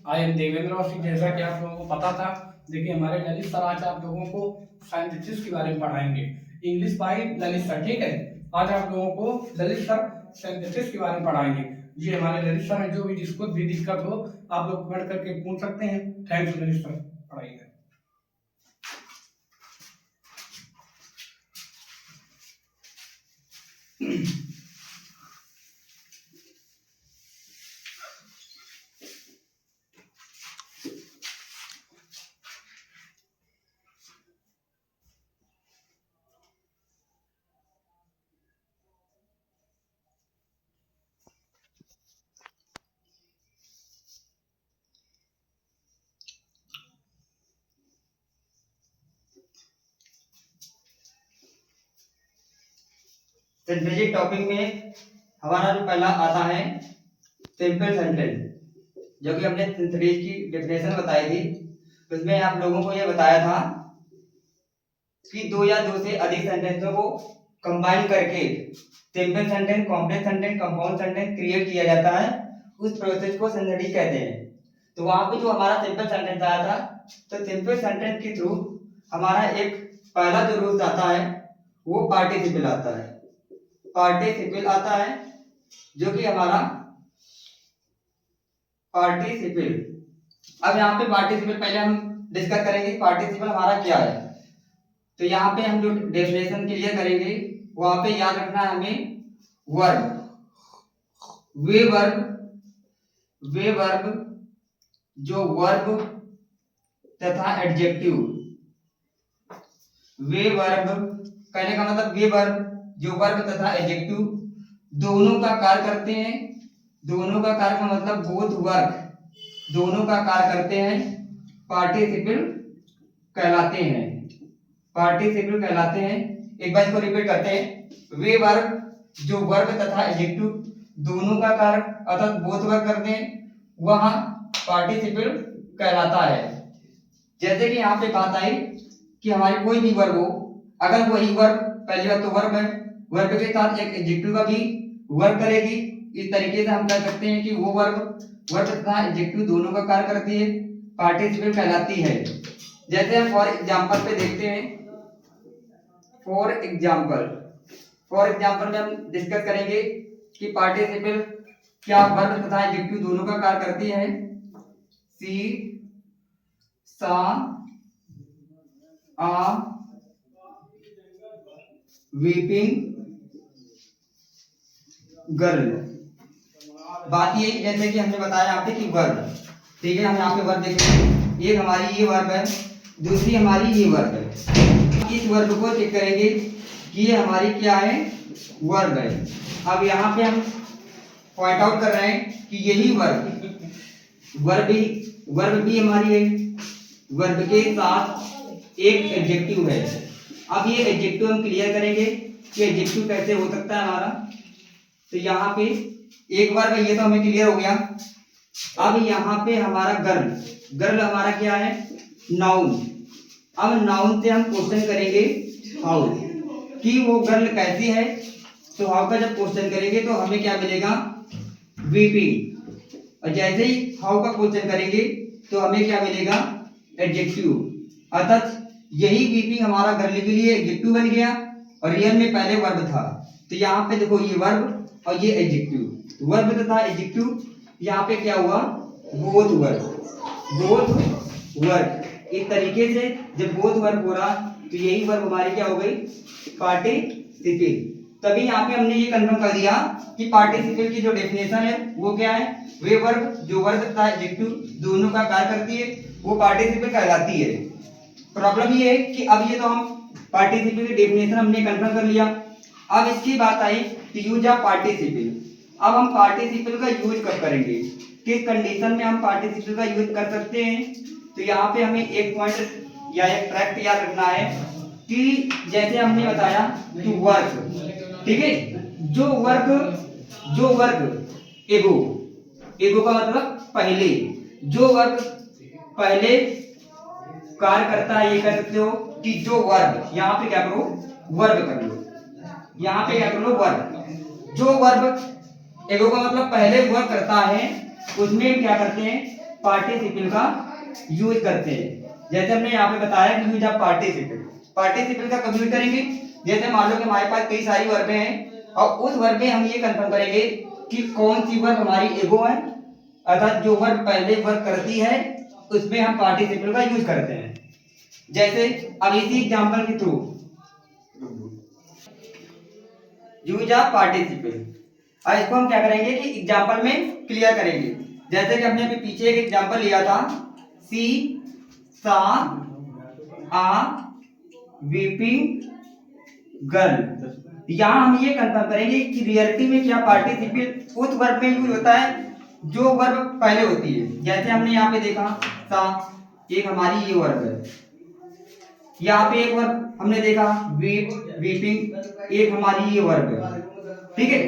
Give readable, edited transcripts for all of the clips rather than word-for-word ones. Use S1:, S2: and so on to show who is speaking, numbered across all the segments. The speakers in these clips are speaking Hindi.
S1: आई एम देवेंद्र और जैसा कि आप लोगों को पता था, देखिए हमारे ललित सर आज आप लोगों को सिंथेसिस के बारे में पढ़ाएंगे। इंग्लिश बाय ललित सर, ठीक है। आज आप लोगों को ललित सर सिंथेसिस के बारे में पढ़ाएंगे। जी हमारे ललित सर हैं, जो भी जिसको भी दिक्कत हो आप लोग कमेंट करके पूछ सकते हैं। थैंक्स ललित सर, पढ़ाइए।
S2: सिंथेटिक टॉपिक में हमारा जो पहला आता है सिंपल सेंटेंस, जो कि हमने सिंथेटिक की डेफिनेशन बताई थी। उसमें आप लोगों को यह बताया था कि दो या दो से अधिक सेंटेंसों को कंबाइन करके simple sentence, complex sentence, compound sentence create किया जाता है। उस प्रोसेस को सिंथेटिक कहते हैं। तो वहां पे जो हमारा सिंपल सेंटेंस आया था, तो सिंपल सेंटेंस के थ्रू हमारा एक पहला जो रूल आता है वो पार्टिसिपल आता है। पार्टिसिपल आता है जो कि हमारा पार्टिसिपल। अब यहाँ पे पार्टिसिपल पहले हम डिस्कस करेंगे पार्टिसिपल हमारा क्या है। तो यहाँ पे हम जो डेफिनेशन क्लियर करेंगे वहां पे याद रखना है हमें वर्ब, वे वर्ब जो वर्ब तथा एडजेक्टिव। वे वर्ब कहने का मतलब वे वर्ब जो वर्ब तथा एडजेक्टिव दोनों का कार्य करते हैं। दोनों का कार्य का मतलब बोथ वर्क, दोनों का कार्य करते हैं, पार्टिसिपल कहलाते हैं। पार्टिसिपल कहलाते हैं। एक बार इसको रिपीट करते हैं। वे वर्ब जो वर्ब तथा एडजेक्टिव दोनों का कार्य अर्थात बोथ वर्क करते हैं, वह पार्टिसिपल कहलाता है। जैसे कि यहाँ पे बात आई कि हमारी कोई भी वर्ब हो, अगर वही वर्ब, पहली बात तो वर्ब है, वर्ब के साथ एक एडजेक्टिव का भी वर्क करेगी। इस तरीके से हम कह सकते हैं कि वो वर्ब तथा एडजेक्टिव दोनों का कार्य करती है, पार्टिसिपल कहलाती है। जैसे हम फॉर एग्जांपल पे देखते हैं। फॉर एग्जांपल में हम डिस्कस करेंगे कि पार्टिसिपल क्या वर्ब तथा एडजेक्टिव दोनों का कार्य करती है। सी सा आ वीपिंग गर्ल। बात ये जैसे कि हमने बताया यहाँ पे कि वर्ब, ठीक है। हम यहाँ पे वर्ब देखेंगे, एक हमारी ये वर्ब है, दूसरी हमारी ये वर्ब है। इस वर्ब को चेक करेंगे कि ये हमारी क्या है, वर्ब है। अब यहाँ पे हम पॉइंट आउट कर रहे हैं कि यही वर्ब भी हमारी है, वर्ब के साथ एक एडजेक्टिव है। अब ये एडजेक्टिव हम क्लियर करेंगे कि एडजेक्टिव कैसे हो सकता है हमारा। तो यहाँ पे एक बार में ये तो हमें क्लियर हो गया। अब यहाँ पे हमारा गर्ल हमारा क्या है, नाउन। अब नाउन से हम क्वेश्चन करेंगे हाउ, कि वो गर्ल कैसी है। तो हाउ का जब क्वेश्चन करेंगे तो हमें क्या मिलेगा, वीपिंग। और जैसे ही हाउ का क्वेश्चन करेंगे तो हमें क्या मिलेगा, एडजेक्टिव। अर्थात यही वीपिंग हमारा गर्ल के लिए एडजेक्टिव बन गया और रियल में पहले वर्ब था। तो यहाँ पे देखो ये वर्ब और ये एडजेक्टिव, वर्ब तथा एडजेक्टिव यहाँ पे क्या हुआ, बोथ वर्क। इस तरीके से जब बोथ वर्क हो रहा तो यही वर्ब हमारी क्या हो गई, पार्टिसिपल। तभी यहाँ पे हमने ये कंफर्म कर दिया कि पार्टिसिपल की जो डेफिनेशन है वो क्या है, वे वर्ब जो वर्ब तथा एडजेक्टिव दोनों का कार्य करती है वो पार्टिसिपल कहलाती है। प्रॉब्लम ये है कि अब ये तो हम पार्टिसिपल की डेफिनेशन हमने कंफर्म कर लिया। अब इसकी बात आई कि यूज ऑफ पार्टिसिपल। अब हम पार्टिसिपल का यूज कब करेंगे, किस कंडीशन में हम पार्टिसिपल का यूज कर सकते हैं। तो यहाँ पे हमें एक पॉइंट या एक फैक्ट याद रखना है कि जैसे हमने बताया कि वर्क, ठीक है, जो वर्क एगो का मतलब पहले, जो वर्क पहले कार्य करता है, ये कह सकते हो कि जो वर्ब, यहाँ पे क्या करो, वर्ब कर लो, यहाँ पे क्या कर लो, वर्ब। जो वर्ब एगो का मतलब पहले वर्क करता है उसमें क्या करते हैं, पार्टिसिपल का यूज करते हैं। जैसे हमने यहाँ पे बताया कि यूज ऑफ पार्टिसिपल, पार्टिसिपल का कब यूज करेंगे? जैसे मान लो कि हमारे पास कई सारी वर्बें हैं और उस वर्ब में हम ये कंफर्म करेंगे कि कौन सी वर्ब हमारी एगो है, अर्थात जो वर्ब पहले वर्ब करती है उसमें हम पार्टिसिपल का यूज करते हैं। जैसे अब इसी एग्जांपल के थ्रू यूज ऑफ पार्टिसिपल, और इसको हम क्या करेंगे कि एग्जांपल में क्लियर करेंगे। जैसे कि हमने अभी पीछे एक एग्जांपल लिया था, सी सा आ वीपिंग गर्ल। यहाँ हम ये कंफर्म करेंगे कि रियलिटी में क्या पार्टिसिपल उस वर्ब में यूज होता है जो वर्ब पहले होती है। जैसे हमने यहाँ पे देखा सा, एक हमारी ये वर्ब है, यहाँ पे एक वर्ब हमने देखा वीप वीपिंग, एक हमारी ये वर्ब है, ठीक है।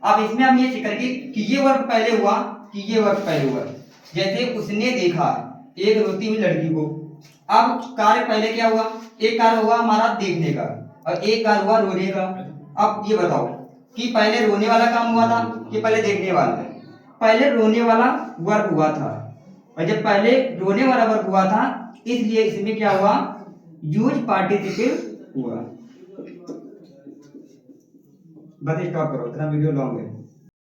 S2: अब इसमें हम ये चेक करेंगे कि ये वर्ब पहले हुआ कि ये वर्ब पहले हुआ। जैसे उसने देखा एक रोती हुई लड़की को, अब कार्य पहले क्या हुआ? एक कार्य हुआ हमारा देखने का और एक कार्य हुआ रोने का। अब ये बताओ कि पहले रोने वाला काम हुआ था कि पहले देखने वाला? पहले रोने वाला वर्ब हुआ था, और जब पहले रोने वाला वर्ब हुआ था इसलिए इसमें क्या हुआ? यूज पार्टिसिपल हुआ। बस स्टॉप करो, इतना वीडियो लॉन्ग है।